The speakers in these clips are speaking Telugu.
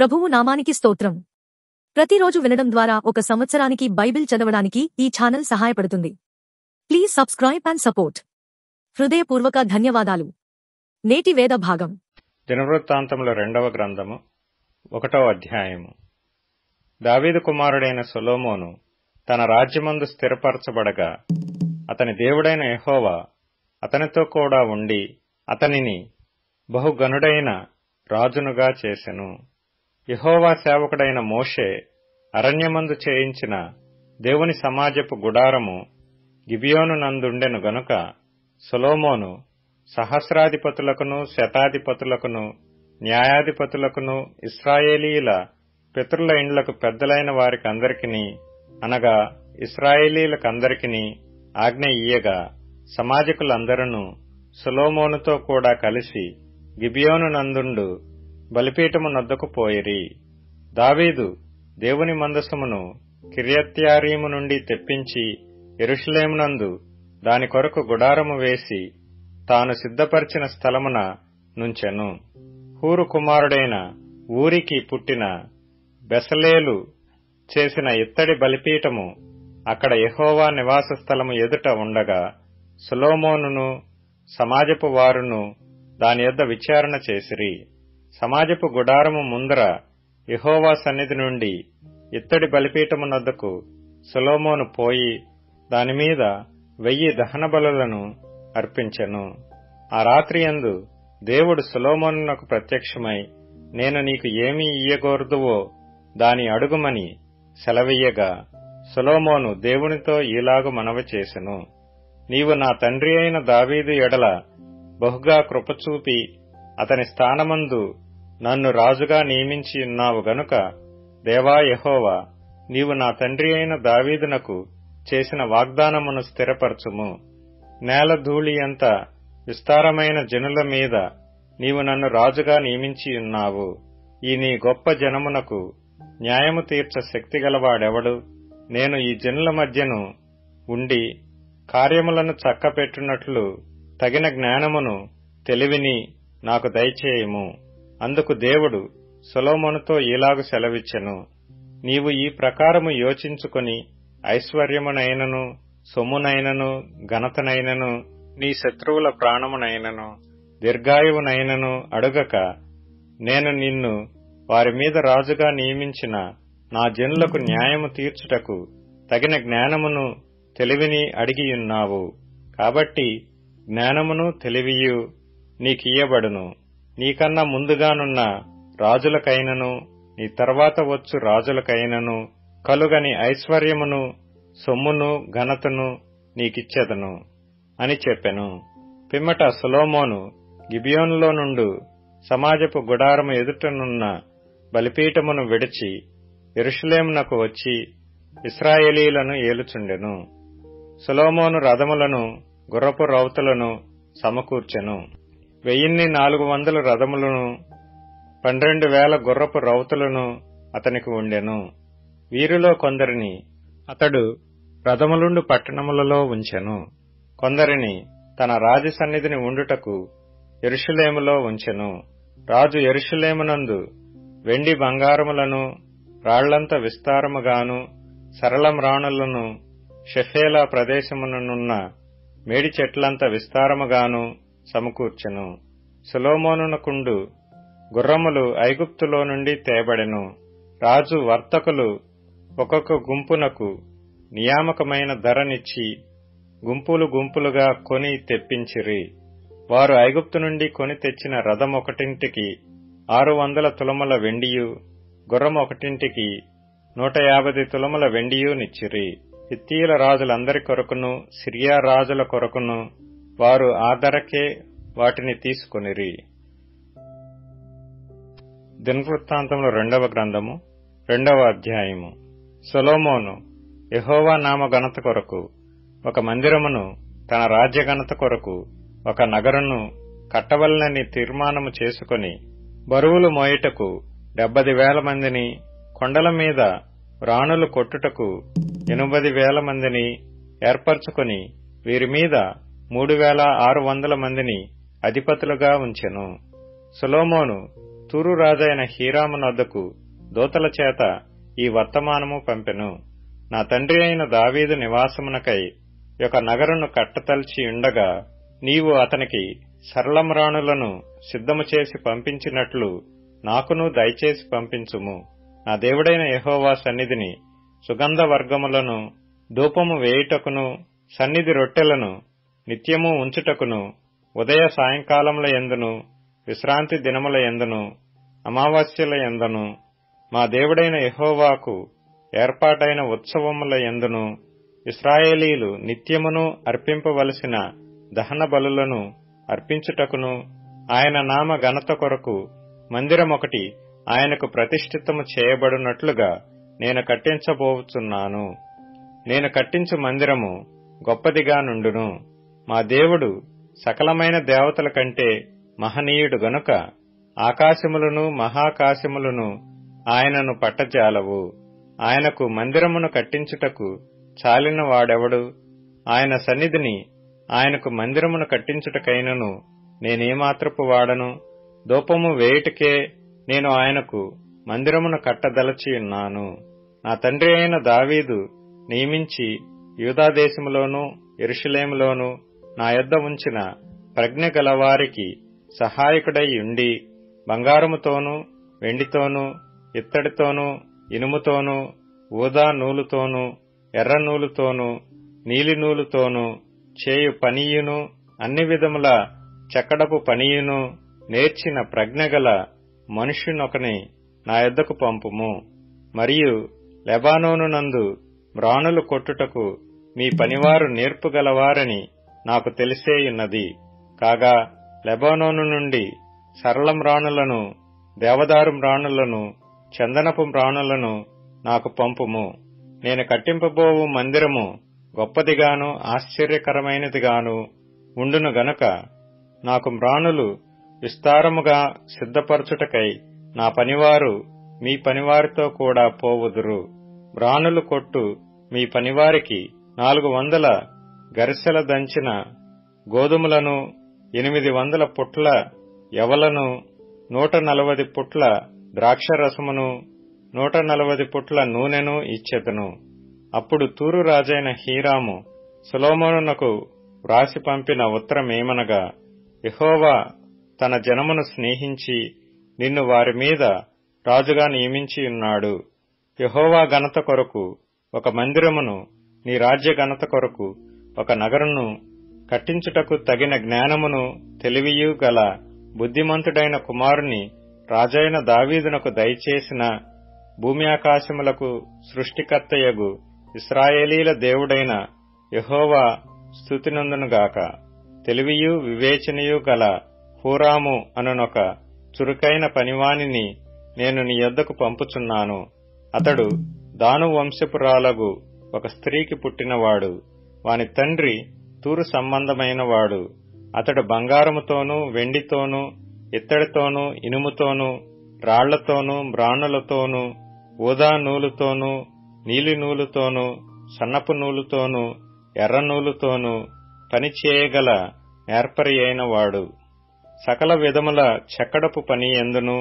ప్రభువు నామానికి స్తోత్రం. ప్రతిరోజు వినడం ద్వారా ఒక సంవత్సరానికి బైబిల్ చదవడానికి ఈ ఛానల్ సహాయపడుతుంది. Please subscribe and support. హృదయపూర్వక ధన్యవాదాలు. నేటి వేద భాగం దినవృత్తాంతముల 2వ గ్రంథము 1వ అధ్యాయము. దావీదు కుమారుడైన సొలొమోను తన రాజ్యమందు స్థిరపరచబడగా అతని దేవుడైన యెహోవా అతనితో కూడా ఉండి అతనిని బహుగనుడైన రాజునుగా చేసెను. యెహోవా సేవకుడైన మోషే అరణ్యమందు చేయించిన దేవుని సమాజపు గుడారము గిబియోను నందుండెను గనుక సొలొమోను సహస్రాధిపతులకును శతాధిపతులకును న్యాయాధిపతులకును ఇశ్రాయేలీల పితరుల ఇండ్లకు పెద్దలైన వారికందరికిని అనగా ఇశ్రాయేలీలకందరికిని ఆజ్ఞ ఇయ్యగా సమాజకులందరూ సొలొమోనుతో కూడా కలిసి గిబియోను నందుండు బలిపీఠము నొద్దకు పోయిరి. దావీదు దేవుని మందసమును కిర్యత్యారీము నుండి తెప్పించి యెరూషలేమునందు దాని కొరకు గుడారము వేసి తాను సిద్ధపరిచిన స్థలమున నుంచెను. హూరు కుమారుడైన ఊరికి పుట్టిన బెసలేలు చేసిన ఇత్తడి బలిపీఠము అక్కడ యెహోవా నివాస స్థలము ఎదుట ఉండగా సొలొమోనును సమాజపు వారును దాని యొద్ద విచారణ చేసిరి. సమాజపు గుడారము ముందర యెహోవా సన్నిధి నుండి ఇత్తడి బలిపీఠమునొద్దకు సొలొమోను పోయి దానిమీద 1000 దహన బలులను అర్పించెను. ఆ రాత్రియందు దేవుడు సొలొమోనునకు ప్రత్యక్షమై, నేను నీకు ఏమి ఇయ్యగోరుదువో దాని అడుగుమని సెలవియ్యగా సొలొమోను దేవునితో ఈలాగు మనవి చేసెను. నీవు నా తండ్రి అయిన దావీదు ఎడల బహుగా కృపచూపి అతని స్థానమందు నన్ను రాజుగా నియమించి ఉన్నావు గనుక దేవా యెహోవా, నీవు నా తండ్రి అయిన దావీదునకు చేసిన వాగ్దానమును స్థిరపరచుము. నేల ధూళి అంత విస్తారమైన జనుల మీద నీవు నన్ను రాజుగా నియమించి ఉన్నావు. ఈ నీ గొప్ప జనమునకు న్యాయము తీర్చ శక్తిగలవాడెవడు? నేను ఈ జనుల మధ్యను ఉండి కార్యములను చక్కపెట్టునట్లు తగిన జ్ఞానమును తెలివిని నాకు దయచేయము. అందుకు దేవుడు సొలొమోనుతో ఈలాగు సెలవిచ్చెను, నీవు ఈ ప్రకారము యోచించుకొని ఐశ్వర్యమునైనను సొమ్మునైనను ఘనతనైనను నీ శత్రువుల ప్రాణమునైనను దీర్ఘాయువునైనను అడుగక నేను నిన్ను వారి మీద రాజుగా నియమించిన నా జనులకు న్యాయము తీర్చుటకు తగిన జ్ఞానమును తెలివిని అడిగియున్నావు. కాబట్టి జ్ఞానమును తెలివియు నీకియ్యబడును. నీకన్నా ముందుగానున్న రాజులకైనను నీ తర్వాత వచ్చు రాజులకైనను కలుగని ఐశ్వర్యమును సొమ్మును ఘనతను నీకిచ్చెదను అని చెప్పెను. పిమ్మట సొలొమోను గిబియోనులో నుండు సమాజపు గుడారము ఎదుటనున్న బలిపీఠమును విడిచి యెరూషలేమునకు వచ్చి ఇశ్రాయేలీలను ఏలుచుండెను. సొలొమోను రథములను గుర్రపు రౌతులను సమకూర్చెను. 1400 రథములను 12,000 గుర్రపు రౌతులను అతనికి ఉండెను. వీరిలో కొందరిని అతడు రథములుండు పట్టణములలో ఉంచెను, కొందరిని తన రాజు సన్నిధిని ఉండుటకు యెరూషలేములో ఉంచెను. రాజు యెరూషలేమునందు వెండి బంగారములను రాళ్లంత విస్తారముగాను సరళమ్రాణులను షెఫేలా ప్రదేశముననున్న మేడి చెట్లంత విస్తారముగాను సమకూర్చెను. సొలొమోనునకుండు గుర్రములు ఐగుప్తులో నుండి తేబడెను. రాజు వర్తకులు ఒక్కొక్క గుంపునకు నియామకమైన ధరనిచ్చి గుంపులు గుంపులుగా కొని తెప్పించిరి. వారు ఐగుప్తు నుండి కొని తెచ్చిన రథమొకటింటికి 600 తులముల వెండియు గుర్రమొకటింటికి 150 తులముల వెండియు నిచ్చిరి. హిత్తీయుల రాజులందరి కొరకును సిరియా రాజుల కొరకును వారు ఆ ధరకే వాటిని తీసుకొనిరి. దినవృత్తాంతముల 2వ గ్రంథము 2వ అధ్యాయము. సొలొమోను యెహోవా నామ ఘనత కొరకు ఒక మందిరమును, తన రాజ్య ఘనత కొరకు ఒక నగరును కట్టవలనని తీర్మానము చేసుకొని బరువులు మోయుటకు 70,000 మందిని, కొండల మీద రాణులు కొట్టుటకు 80,000 మందిని ఏర్పరచుకొని వీరి మీద 3,600 మందిని అధిపతులుగా ఉంచెను. సొలొమోను తూరు రాజైన హీరాము నొద్దకు దూతల చేత ఈ వర్తమానము పంపెను. నా తండ్రి అయిన దావీదు నివాసమునకై ఒక నగరును కట్టతల్చి ఉండగా నీవు అతనికి సరళమ్రాణులను సిద్ధము చేసి పంపించినట్లు నాకును దయచేసి పంపించుము. నా దేవుడైన యెహోవా సన్నిధిని సుగంధ వర్గములను ధూపము వేయుటకును సన్నిధి రొట్టెలను నిత్యము ఉంచుటకును ఉదయ సాయంకాలముల యందును విశ్రాంతి దినముల యందును అమావాస్యల యందును మా దేవుడైన యెహోవాకు ఏర్పాటైన ఉత్సవముల యందును ఇశ్రాయేలీలు నిత్యమును అర్పింపవలసిన దహన బలులను అర్పించుటకును ఆయన నామ ఘనత కొరకు మందిరమొకటి ఆయనకు ప్రతిష్ఠితము చేయబడినట్లుగా నేను కట్టించబోచున్నాను. నేను కట్టించు మందిరము గొప్పదిగా నుండును. మా దేవుడు సకలమైన దేవతల కంటే మహనీయుడు గనుక ఆకాశములను మహాకాశములను ఆయనను పట్టజాలవు. ఆయనకు మందిరమును కట్టించుటకు చాలిన వాడెవడు? ఆయన సన్నిధిని ఆయనకు మందిరమును కట్టించుటకైనను నేనేమాత్రపు వాడను? ధూపము వేయుటకే నేను ఆయనకు మందిరమును కట్టదలచియున్నాను. నా తండ్రి అయిన దావీదు నియమించి యూదాదేశములోను యెరూషలేములోను నా యొద్ద ఉంచిన ప్రజ్ఞ గలవారికి సహాయకుడై ఉండి బంగారముతోనూ వెండితోనూ ఇత్తడితోనూ ఇనుముతోనూ ఊదా నూలుతోనూ ఎర్ర నూలుతోనూ నీలి నూలుతోనూ చేయు పనియును అన్ని విధముల చెక్కడపు పనియును నేర్చిన ప్రజ్ఞగల మనుష్యునొకని నా యొద్దకు పంపుము. మరియు లెబానోను నందు మ్రాణులు కొట్టుటకు మీ పనివారు నేర్పుగలవారని నాకు తెలిసేయున్నది. కాగా లెబానోను నుండి సరళ మ్రాణులను దేవదారు మ్రాణులను చందనపు మ్రాణులను నాకు పంపుము. నేను కట్టింపబోవు మందిరము గొప్పదిగాను ఆశ్చర్యకరమైనదిగాను ఉండును గనుక నాకు మ్రాణులు విస్తారముగా సిద్ధపరచుటకై నా పనివారు మీ పనివారితో కూడా పోవుదురు. మ్రాణులు కొట్టు మీ పనివారికి 400 గరిసెల దంచిన గోధుమలను 800 పుట్ల యవలను 140 పుట్ల ద్రాక్షరసమును 140 పుట్ల నూనెను ఇచ్చెదను. అప్పుడు తూరు రాజైన హీరాము సొలొమోనునకు వ్రాసి పంపిన ఉత్తరమేమనగా, యెహోవా తన జనమును స్నేహించి నిన్ను వారి మీద రాజుగా నియమించియున్నాడు. యెహోవా ఘనత కొరకు ఒక మందిరమును, నీ రాజ్య ఘనత కొరకు ఒక నగరును కట్టించుటకు తగిన జ్ఞానమును తెలివియు గల బుద్ధిమంతుడైన కుమారుని రాజైన దావీదునకు దయచేసిన భూమి ఆకాశములకు సృష్టికర్తయగు ఇశ్రాయేలీల దేవుడైన యెహోవా స్తుతినందునుగాక. తెలివియు వివేచనయు గల హూరాము అనునొక చురుకైన పనివానిని నేను నీ యొద్దకు పంపుచున్నాను. అతడు దాను వంశపురాలగు ఒక స్త్రీకి పుట్టినవాడు. వాని తండ్రి తూరు సంబంధమైనవాడు. అతడు బంగారముతోనూ వెండితోనూ ఇత్తడితోనూ ఇనుముతోనూ రాళ్లతోనూ మ్రాణులతోనూ ఊదా నూలుతోనూ నీలి నూలుతోనూ సన్నపు నూలుతోనూ ఎర్ర నూలుతోనూ పనిచేయగల నేర్పరి అయినవాడు. సకల విధముల చెక్కడపు పని యందును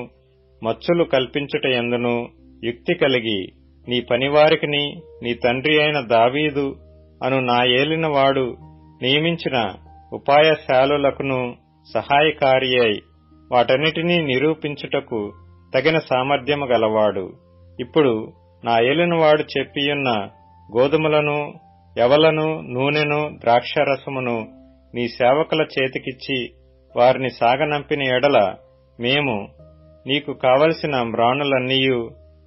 మచ్చులు కల్పించుట యందును యుక్తి కలిగి నీ పనివారికిని నీ తండ్రి అయిన దావీదు అను నా ఏలినవాడు నియమించిన ఉపాయశాలులకును సహాయకారి అయి వాటన్నిటినీ నిరూపించుటకు తగిన సామర్థ్యము గలవాడు. ఇప్పుడు నా ఏలినవాడు చెప్పియున్న గోధుమలను యవలను నూనెను ద్రాక్షరసమును నీ సేవకుల చేతికిచ్చి వారిని సాగనంపిన ఎడల మేము నీకు కావలసిన మ్రాణులన్నీయు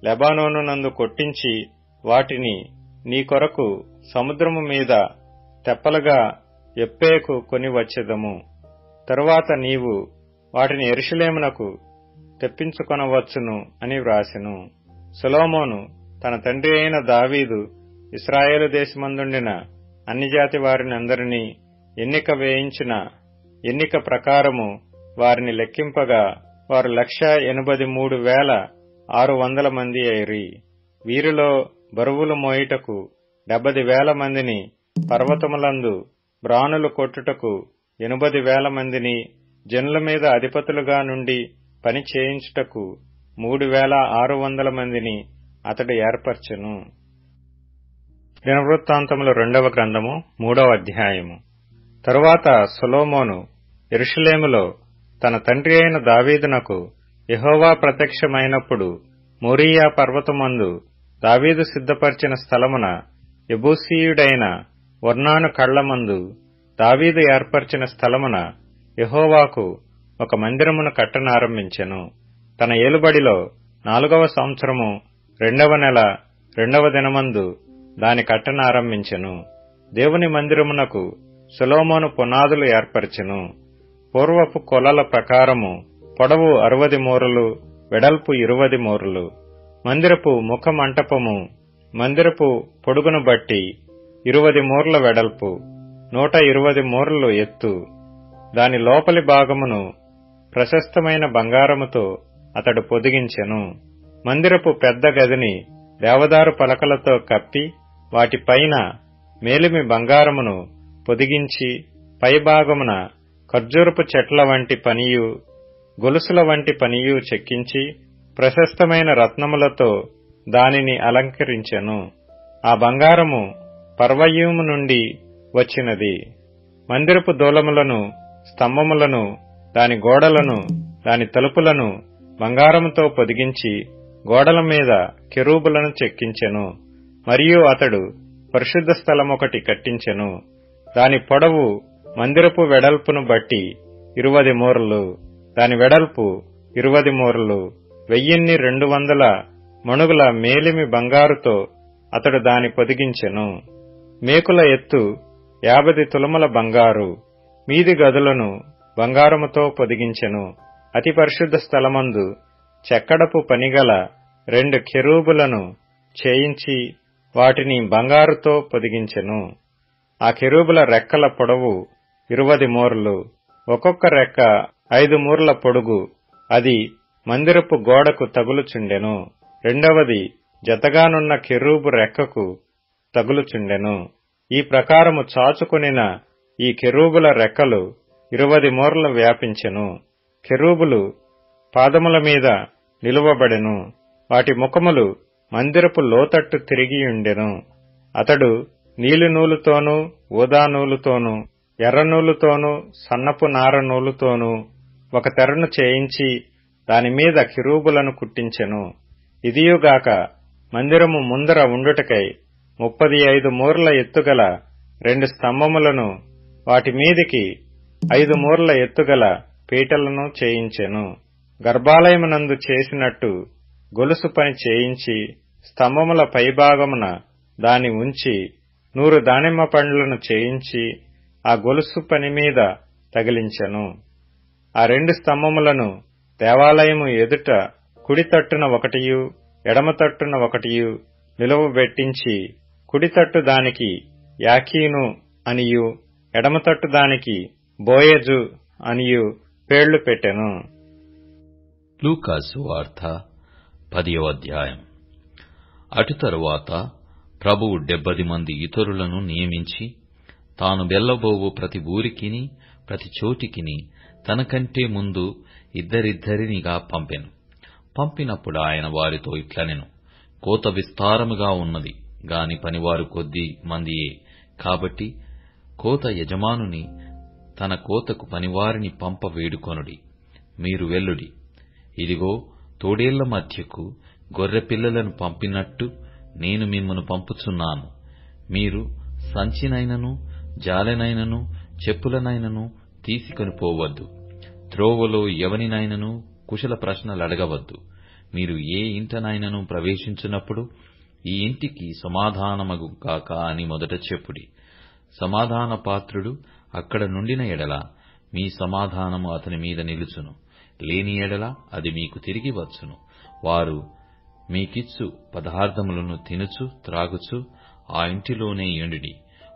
లెబానోను నందు కొట్టించి వాటిని నీ కొరకు సముద్రము మీద తెప్పలుగా ఎప్పేకు కొని వచ్చెదము. తరువాత నీవు వాటిని యెరూషలేమునకు తెప్పించుకొనవచ్చును అని వ్రాసెను. సొలొమోను తన తండ్రి అయిన దావీదు ఇశ్రాయేలు దేశమందుండిన అన్యజాతి వారిని అందరినీ ఎన్నిక వేయించిన ఎన్నిక ప్రకారము వారిని లెక్కింపగా వారు 183,600 మంది అయిరి. వీరిలో బరువులు మోయుటకు 70,000 మందిని, పర్వతములందు బ్రాణులు కొట్టుటకు 80,000 మందిని, జనుల మీద అధిపతులుగా నుండి పని చేయించుటకు 3600 మందిని అతడు ఏర్పరచెను. దినవృత్తాంతములు 2వ గ్రంథము 3వ అధ్యాయము. తరువాత సొలొమోను యెరూషలేములో తన తండ్రి అయిన దావీదునకు యెహోవా ప్రత్యక్షమైనప్పుడు మోరియా పర్వతమందు దావీదు సిద్ధపరిచిన స్థలమున యెబూసీయుడైన ఒర్నాను కళ్లమందు దావీదు ఏర్పరిచిన స్థలమున యెహోవాకు ఒక మందిరమును కట్టనారంభించెను. తన ఏలుబడిలో 4వ సంవత్సరము 2వ నెల 2వ దినమందు దాని కట్టనారంభించెను. దేవుని మందిరమునకు సొలొమోను పునాదులు ఏర్పరచెను. పూర్వపు కొలల ప్రకారము పొడవు 60 మూరలు, వెడల్పు 20 మూరలు. మందిరపు ముఖ మంటపము మందిరపు పొడుగును బట్టి 20 మూరల వెడల్పు, 120 మూరలు ఎత్తు. దాని లోపలి భాగమును ప్రశస్తమైన బంగారముతో అతడు పొదిగించెను. మందిరపు పెద్ద గదిని దేవదారు పలకలతో కప్పి వాటిపైన మేలిమి బంగారమును పొదిగించి పైభాగమున ఖర్జూరపు చెట్ల వంటి పనియు గొలుసుల వంటి పనియు చెక్కించి ప్రశస్తమైన రత్నములతో దానిని అలంకరించెను. ఆ బంగారము పర్వయీము నుండి వచ్చినది. మందిరపు దూలములను, స్తంభములను, దాని గోడలను, దాని తలుపులను బంగారముతో పొదిగించి గోడల మీద కెరూబులను చెక్కించెను. మరియు అతడు పరిశుద్ధ స్థలమొకటి కట్టించెను. దాని పొడవు మందిరపు వెడల్పును బట్టి 20 మూరలు, దాని వెడల్పు 20 మూరలు. 1200 మణుగుల మేలిమి బంగారుతో అతడు దాని పొదిగించెను. మేకుల ఎత్తు 50 తులముల బంగారు. మీది గదులను బంగారముతో పొదిగించెను. అతి పరిశుద్ధ స్థలమందు చెక్కడపు పనిగల 2 కెరూబులను చేయించి వాటిని బంగారుతో పొదిగించెను. ఆ కెరూబుల రెక్కల పొడవు 20 మూరలు, ఒక్కొక్క రెక్క 5 మూరల పొడుగు. అది మందిరపు గోడకు తగులుచుండెను. రెండవది జతగానున్న కెరూబు రెక్కకు తగులుచుండెను. ఈ ప్రకారము చాచుకొనిన ఈ కెరూబుల రెక్కలు 20 మూరలు వ్యాపించెను. కెరూబులు పాదముల మీద నిలువబడెను. వాటి ముఖములు మందిరపు లోతట్టు తిరిగియుండెను. అతడు నీలి నూలుతోనూ, ఊదా నూలుతోనూ, ఎర్ర నూలుతోనూ, సన్నపు నార నూలుతోనూ ఒక తెరను చేయించి దానిమీద కెరూబులను కుట్టించెను. ఇదియుగాక మందిరము ముందర ఉండుటకై 35 మూరల ఎత్తుగల 2 స్తంభములను, వాటి మీదికి 5 మూరల ఎత్తుగల పీటలను చేయించెను. గర్భాలయమునందు చేసినట్టు గొలుసు పని చేయించి స్తంభముల పైభాగమున దాని ఉంచి 100 దానిమ్మ పండ్లను చేయించి ఆ గొలుసు పని మీద తగిలించెను. ఆ 2 స్తంభములను దేవాలయము ఎదుట కుడి తట్టున ఒకటియు, ఎడమ తట్టున ఒకటియు నిలువబెట్టించి కుడి తట్టు దానికి యాకీను అనియు, ఎడమ తట్టు దానికి బోయజు అనియు పేర్లు పెట్టెను. లూకా సువార్త 10వ అధ్యాయం. అటు తరువాత ప్రభువు 70 మంది ఇతరులను నియమించి తాను వెళ్లబోవు ప్రతి ఊరికిని ప్రతి చోటికిని తనకంటే ముందు ఇద్దరిద్దరినిగా పంపెను. పంపినప్పుడు ఆయన వారితో ఇట్లనెను: కోత విస్తారముగా ఉన్నది గాని పనివారు కొద్ది మందియే. కాబట్టి కోత యజమానుని తన కోతకు పనివారిని పంప వేడుకొనుడి. మీరు వెళ్ళుడి. ఇదిగో, తోడేళ్ల మధ్యకు గొర్రెపిల్లలను పంపినట్టు నేను మిమ్మును పంపుచున్నాను. మీరు సంచినైనను, జాలెనైనను, చెప్పులనైనను తీసుకొని పోవద్దు. త్రోవలో ఎవనినైనను కుశల ప్రశ్నలడగవద్దు. మీరు ఏ ఇంటనైనను ప్రవేశించినప్పుడు ఈ ఇంటికి సమాధానమగు గాక అని మొదట చెప్పుడి. సమాధాన పాత్రుడు అక్కడ నుండిన ఎడల మీ సమాధానము అతని మీద నిలుచును, లేని ఎడల అది మీకు తిరిగి వచ్చును. వారు మీకిచ్చు పదార్థములను తినుచు త్రాగుచు ఆ ఇంటిలోనే యుండుడి.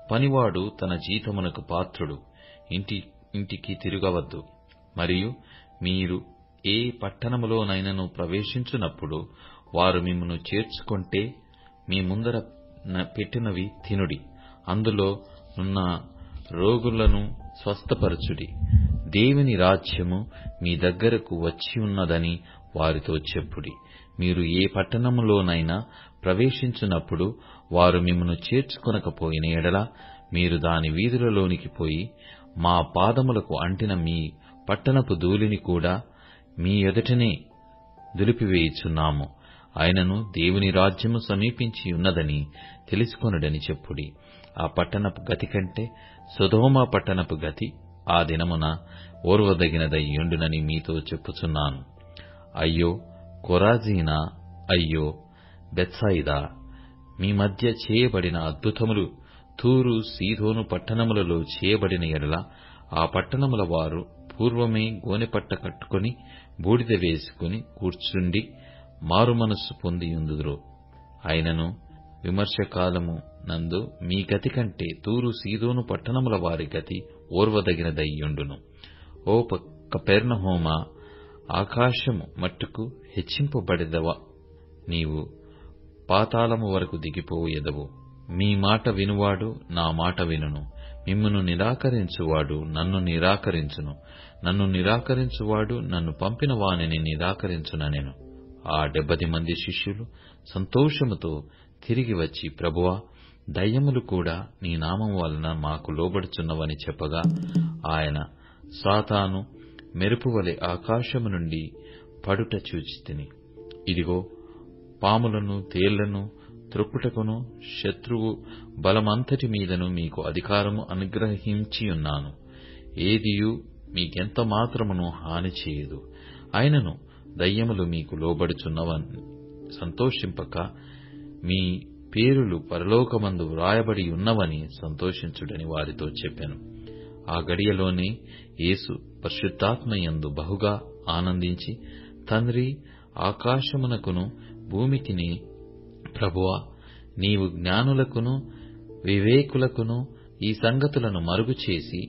పనివాడు తన జీతమునకు పాత్రుడు. ఇంటికి తిరగవద్దు. మరియు మీరు ఏ పట్టణములోనైనను ప్రవేశించున్నప్పుడు వారు మిమ్మును చేర్చుకొంటే మీ ముందర పెట్టినవి తినుడి. అందులో నున్న రోగులను స్వస్థపరచుడి. దేవుని రాజ్యము మీ దగ్గరకు వచ్చి ఉన్నదని వారితో చెప్పుడి. మీరు ఏ పట్టణములోనైనా ప్రవేశించున్నప్పుడు వారు మిమ్మును చేర్చుకొనకపోయిన ఎడల మీరు దాని వీధులలోనికి పోయి, మా పాదములకు అంటిన మీ పట్టణపు ధూళిని కూడా మీ ఎదుటనే దులిపివేయుచున్నాము. ఆయనను దేవుని రాజ్యము సమీపించి ఉన్నదని తెలుసుకొనుడని చెప్పుడి. ఆ పట్టణపు గతి కంటే సొదొమ పట్టణపు గతి ఆ దినమున ఓర్వదగినదయ్యుండునని మీతో చెప్పుచున్నాను. అయ్యో కొరాజీనా, అయ్యో బెత్సాయిదా! మీ మధ్య చేయబడిన అద్భుతములు తూరు సీదోను పట్టణములలో చేయబడిన ఎడల ఆ పట్టణముల వారు పూర్వమే గోనెపట్ట కట్టుకుని బూడిద వేసుకుని కూర్చుండి మారుమనస్సు పొందియుందురు. అయినను విమర్శకాలము నందు మీ గతి కంటే తూరు సీదోను పట్టణముల వారి గతి ఓర్వదగినదయ్యుండును. ఓ కపెర్నహూమా, ఆకాశము మట్టుకు హెచ్చింపబడెదవా? నీవు పాతాళము వరకు దిగిపోయెదవు. మీ మాట వినువాడు నా మాట వినును. మిమ్మును నిరాకరించువాడు నన్ను నిరాకరించును. నన్ను నిరాకరించువాడు నన్ను పంపిన వానిని నిరాకరించుననెను. ఆ 70 మంది శిష్యులు సంతోషముతో తిరిగి వచ్చి, ప్రభువా, దయ్యములు కూడా నీ నామం వలన మాకు లోబడుచున్నవని చెప్పగా, ఆయన, సాతాను మెరుపువలె ఆకాశము నుండి పడుట చూచితిని. ఇదిగో, పాములను తేళ్లను త్రొక్కుటకును శత్రువు బలమంతటి మీదను మీకు అధికారము అనుగ్రహించియున్నాను. ఏదియు మీకెంత మాత్రమును హాని చేయదు. అయినను దయ్యములు మీకు లోబడుచున్నవని సంతోషింపక మీ పేరులు పరలోకమందు వ్రాయబడి ఉన్నవని సంతోషించుడని వారితో చెప్పెను. ఆ గడియలోనే యేసు పరిశుద్ధాత్మయందు బహుగా ఆనందించి, తండ్రి, ఆకాశమునకును భూమికిని, ప్రభువా, నీవు జ్ఞానులకును వివేకులకును ఈ సంగతులను మరుగుచేసి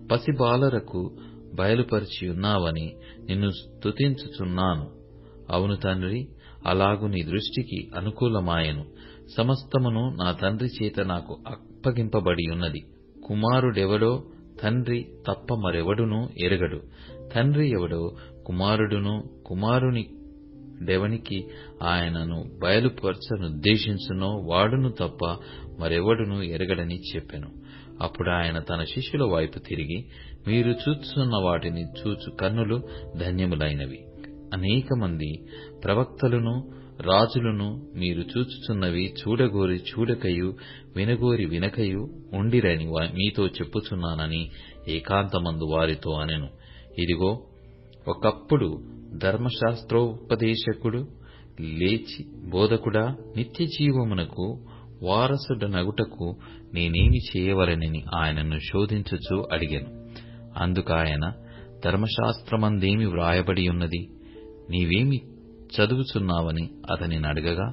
పసిబాలరకు బయలుపరిచియున్నావని నిన్ను స్తుతించుచున్నాను. అవును తండ్రి, అలాగు నీ దృష్టికి అనుకూలమాయెను. సమస్తమును నా తండ్రి చేత నాకు అప్పగింపబడి ఉన్నది. కుమారుడెవడో తండ్రి తప్ప మరెవడునూ ఎరగడు. తండ్రి ఎవడో కుమారుడును, కుమారుడెవనికి ఆయనను బయలుపరచనుద్దేశించునో వాడును తప్ప మరెవడునూ ఎరగడని చెప్పెను. అప్పుడు ఆయన తన శిష్యుల వైపు తిరిగి, మీరు చూచున్న వాటిని చూచు కన్నులు ధన్యములైనవి. అనేకమంది ప్రవక్తలను రాజులను మీరు చూచుచున్నవి చూడగోరి చూడకయు వినగోరి వినకయు ఉండిరని మీతో చెప్పుచున్నానని ఏకాంతమందు వారితో అనెను. ఇదిగో, ఒకప్పుడు ధర్మశాస్త్రోపదేశకుడు లేచి, బోధకుడా, నిత్య జీవమునకు వారసుడనగుటకు నేనేమి చేయవలెనని ఆయనను శోధించుచు అడిగెను. అందుకాయన, ధర్మశాస్త్రమందేమి వ్రాయబడి ఉన్నది, నీవేమి చదువుచున్నావని అతనిని అడగగా,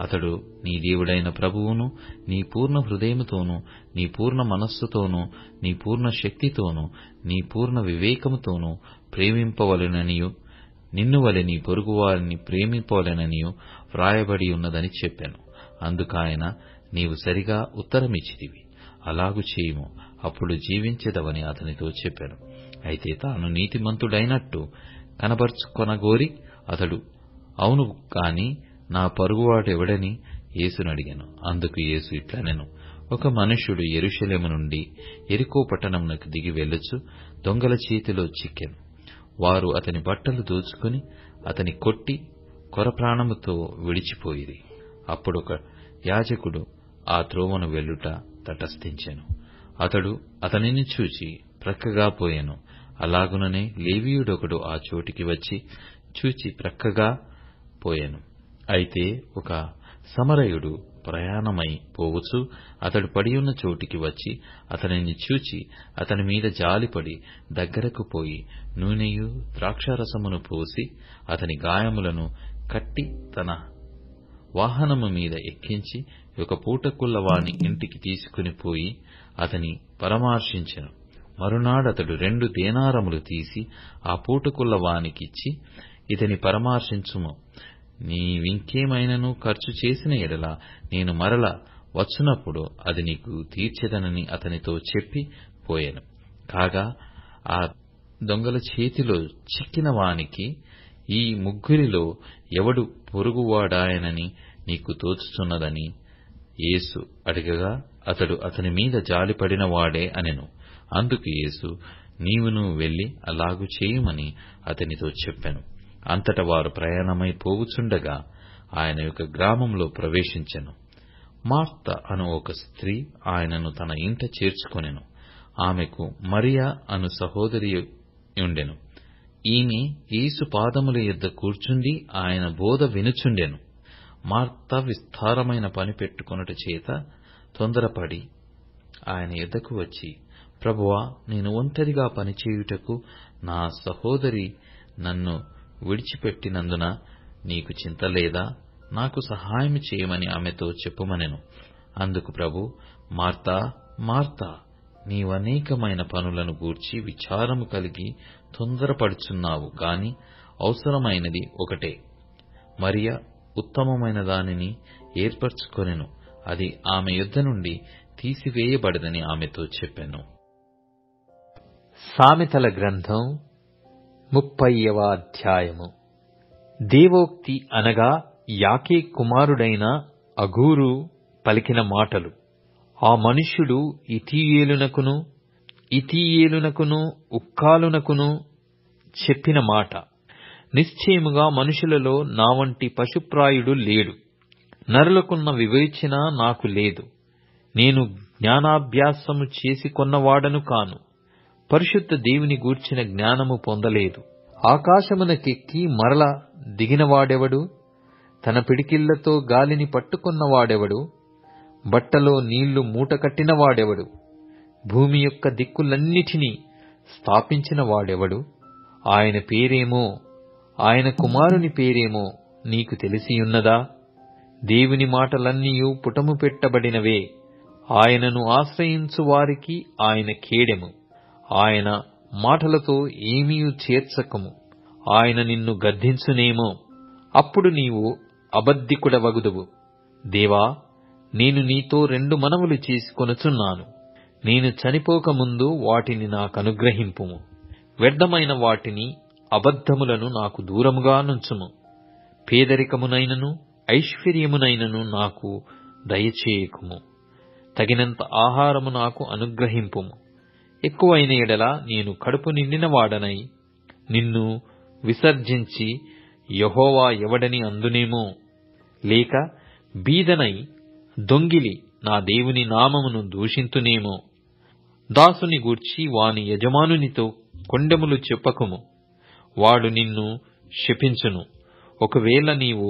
అతడు, నీ దేవుడైన ప్రభువును నీ పూర్ణ హృదయముతోనూ, నీ పూర్ణ మనస్సుతోనూ, నీ పూర్ణ శక్తితోనూ, నీ పూర్ణ వివేకముతోనూ ప్రేమింపవలెననియు, నిన్ను వలె నీ పొరుగువారిని ప్రేమింపవలెననియు వ్రాయబడి ఉన్నదని చెప్పాను. అందుకాయన, నీవు సరిగా ఉత్తరమిచ్చితివి, అలాగు చేయుము, అప్పుడు జీవించెదవని అతనితో చెప్పాను. అయితే తాను నీతిమంతుడైనట్టు కనబరుచుకొనగోరి అతడు, అవును కాని నా పొరుగువాడెవడని యేసునడిగాను. అందుకు యేసు ఇట్లనెను, ఒక మనుష్యుడు యెరూషలేము నుండి యెరికో పట్టణమునకు దిగి వెళ్ళుచు దొంగల చేతిలో చిక్కెను. వారు అతని బట్టలు దోచుకుని అతని కొట్టి కొరప్రాణముతో విడిచిపోయిరి. అప్పుడొక యాజకుడు ఆ త్రోవను వెళ్ళుట తటస్థించెను. అతడు అతనిని చూచి ప్రక్కగా పోయెను. అలాగుననే లేవీయుడొకడు ఆ చోటికి వచ్చి చూచి ప్రక్కగా పోయెను. అయితే ఒక సమరయుడు ప్రయాణమై పోవచ్చు అతడు పడియున్న చోటికి వచ్చి అతనిని చూచి అతని మీద జాలిపడి దగ్గరకు పోయి నూనెయు ద్రాక్షారసమును పోసి అతని గాయములను కట్టి తన వాహనము మీద ఎక్కించి ఒక పూటకుళ్ళ వాని ఇంటికి తీసుకుని పోయి అతని పరామర్శించెను. మరునాడతడు 2 దేనారములు తీసి ఆ పూటకుళ్ళ వానికిచ్చి, ఇతని పరామర్శించుము, నీవింకేమైనను ఖర్చు చేసిన ఎడల నేను మరల వచ్చునప్పుడు అది నీకు తీర్చెదనని అతనితో చెప్పి పోయెను. కాగా ఆ దొంగల చేతిలో చిక్కిన వానికి ఈ ముగ్గురిలో ఎవడు పొరుగువాడాయనని నీకు తోచుచున్నదని యేసు అడగగా అతడు అతని మీద జాలిపడిన వాడే అనెను. అందుకు యేసు, నీవును వెళ్లి అలాగు చేయుమని అతనితో చెప్పెను. అంతట వారు ప్రయాణమై పోవుచుండగా ఆయన యొక్క గ్రామంలో ప్రవేశించెను. మార్త అను ఒక స్త్రీ ఆయనను తన ఇంట చేర్చుకొనెను. ఆమెకు మరియా అను సహోదరి ఉండెను. ఈమె యేసు పాదముల యొద్ద కూర్చుండి ఆయన బోధ వినుచుండెను. మార్త విస్తారమైన పని పెట్టుకొనుట చేత తొందరపడి ఆయన యొద్దకు వచ్చి, ప్రభువా, నేను ఒంటరిగా పనిచేయుటకు నా సహోదరి నన్ను విడిచిపెట్టినందున నీకు చింత లేదా? నాకు సహాయం చేయమని ఆమెతో చెప్పుమనెను. అందుకు ప్రభు, మార్తా మార్తా, నీవనేకమైన పనులను గూర్చి విచారము కలిగి తొందరపడుచున్నావు గాని అవసరమైనది ఒకటే. మరియ ఉత్తమమైన దానిని ఏర్పరచుకొనెను, అది ఆమె యొద్ద నుండి తీసివేయబడదని ఆమెతో చెప్పెను. సామెతల గ్రంథం 30వ అధ్యాయము. దేవోక్తి అనగా యాకే కుమారుడైన అగూరు పలికిన మాటలు. ఆ మనుష్యుడు ఇతీయేలునకును ఉక్కాలునకును చెప్పిన మాట. నిశ్చయముగా మనుషులలో నా వంటి పశుప్రాయుడు లేడు. నరులకున్న వివేచన నాకు లేదు. నేను జ్ఞానాభ్యాసము చేసి కొన్నవాడను కాను. పరిశుద్ధ దేవుని గూర్చిన జ్ఞానము పొందలేదు. ఆకాశమునకెక్కి మరల దిగినవాడెవడు? తన పిడికిళ్లతో గాలిని పట్టుకున్నవాడెవడు? బట్టలో నీళ్లు మూటకట్టినవాడెవడు? భూమి యొక్క దిక్కులన్నిటినీ స్థాపించిన వాడెవడు? ఆయన పేరేమో, ఆయన కుమారుని పేరేమో నీకు తెలిసియున్నదా? దేవుని మాటలన్నీయు పుటము పెట్టబడినవే. ఆయనను ఆశ్రయించు వారికి ఆయన కేడెము. ఆయన మాటలతో ఏమీయు చేర్చకము. ఆయన నిన్ను గద్దించునేమో, అప్పుడు నీవు అబద్ధికుడవగుదువు. దేవా, నేను నీతో 2 మనవులు చేసుకొనుచున్నాను. నేను చనిపోకముందు వాటిని నాకనుగ్రహింపుము. వ్యర్థమైన వాటిని, అబద్ధములను నాకు దూరముగా నుంచుము. పేదరికమునైనను ఐశ్వర్యమునైనను నాకు దయచేయకుము. తగినంత ఆహారము నాకు అనుగ్రహింపుము. ఎక్కువైన ఎడల నేను కడుపు నిండిన వాడనై నిన్ను విసర్జించి యెహోవా ఎవడని అందునేమో, లేక బీదనై దొంగిలి నా దేవుని నామమును దూషింతునేమో. దాసుని గూర్చి వాని యజమానునితో కొండెములు చెప్పకుము, వాడు నిన్ను శపించును. ఒకవేళ నీవు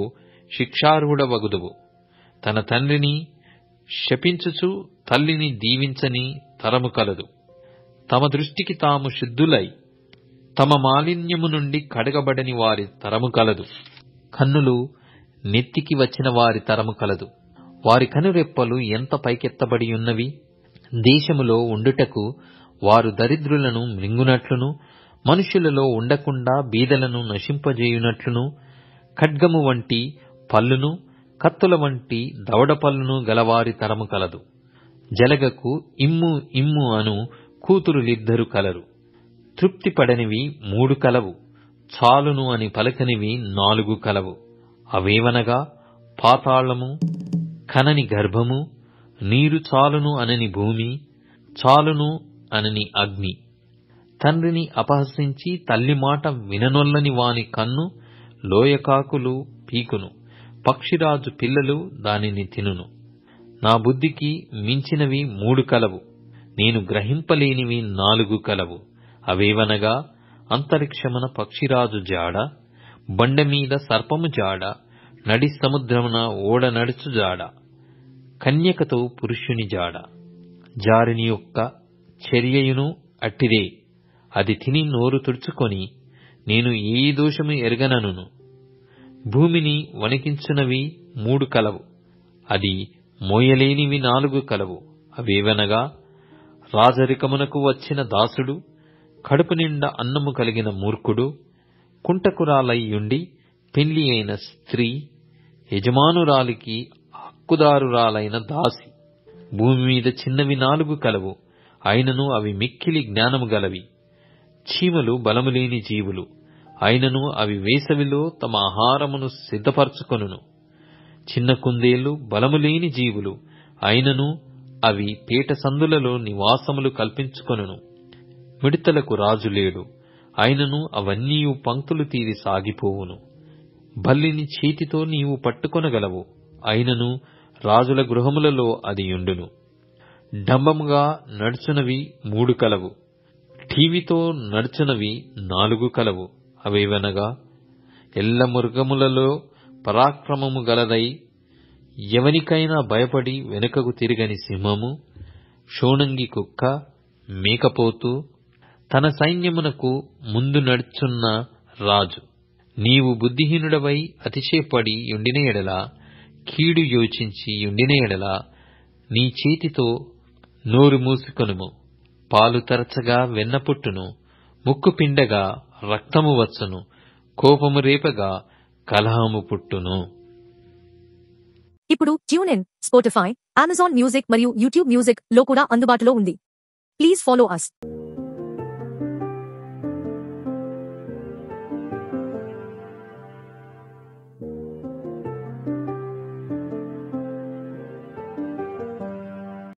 శిక్షార్హుడవగుదువు. తన తండ్రిని శపించుచు తల్లిని దీవించని తరము కలదు. తమ దృష్టికి తాము శుద్ధులై తమ మాలిన్యము నుండి కడగబడని వారి తరము కలదు. కన్నులు నెత్తికి వచ్చిన వారి తరము కలదు. వారి కనురెప్పలు ఎంత పైకెత్తబడి ఉన్నవి! దేశములో ఉండుటకు వారు దరిద్రులను మృంగునట్లును, మనుష్యులలో ఉండకుండా బీదలను నశింపజేయునట్లును, ఖడ్గము వంటి పళ్ళును కత్తుల వంటి దవడపళ్ళును గలవారి తరము కలదు. జలగకు ఇమ్ము ఇమ్ము అను కూతురులిద్దరు కలరు. తృప్తిపడనివి 3 కలవు, చాలును అని పలకనివి 4 కలవు. అవేవనగా పాతాళము, కనని గర్భము, నీరు చాలును అనని భూమి, చాలును అనని అగ్ని. తండ్రిని అపహసించి తల్లి మాట విననొల్లని వాని కన్ను లోయకాకులు పీకును. పక్షిరాజు పిల్లలు దానిని తినును. నా బుద్ధికి మించినవి 3 కలవు, నేను గ్రహింపలేనివి 4 కలవు. అవేవనగా అంతరిక్షమున పక్షిరాజు జాడ, బండమీద సర్పము జాడ, నడి సముద్రమున ఓడ నడుచు జాడ, కన్యకతో పురుషుని జాడ. జారిని యొక్క చర్యయును అట్టిదే. అది తిని నోరు తుడుచుకొని, నేను ఏ దోషము ఎరగనను. భూమిని వణికించునవి 3 కలవు, అది మోయలేనివి 4 కలవు. అవేవనగా రాజరికమునకు వచ్చిన దాసుడు, కడుపు నిండా అన్నము కలిగిన మూర్ఖుడు, కుంటకురాలయ్యుండి పెళ్లి అయిన స్త్రీ, యజమానురాలికి హక్కుదారురాలైన దాసి. భూమి మీద చిన్నవి 4 కలవు, అయినను అవి మిక్కిలి జ్ఞానము గలవి. చీమలు బలములేని జీవులు, అయినను అవి వేసవిలో తమ ఆహారమును సిద్ధపరచుకొనును. చిన్న కుందేళ్లు బలములేని జీవులు, అయినను అవి పేట సందులలో నివాసములు కల్పించుకొనును. మిడతలకు రాజు లేడు, అయినను అవన్నీ పంక్తులు తీరి సాగిపోవును. బల్లిని చేతితో నీవు పట్టుకొనగలవు, అయినను రాజుల గృహములలో అది యుండును. డంబముగా నడుచునవి 3 కలవు, ఠీవితో నడుచునవి 4 కలవు. అవేవనగా ఎల్ల మృగములలో పరాక్రమము గలదై ఎవనికైనా భయపడి వెనుకకు తిరగని సింహము, షోణంగి కుక్క, మేకపోతు, తన సైన్యమునకు ముందు నడుచున్న రాజు. నీవు బుద్ధిహీనుడవై అతిశయపడి యుండిన ఎడల, కీడు యోచించి యుండిన ఎడల, నీ చేతితో నోరు మూసుకొనుము. పాలు తరచగా వెన్న పుట్టును, ముక్కు పిండగా రక్తము వచ్చును, కోపము రేపగా కలహము పుట్టును. ఇప్పుడు tune in, Spotify, Amazon music మరియు యూట్యూబ్ మ్యూజిక్ లో కూడా అందుబాటులో ఉంది. Please follow us.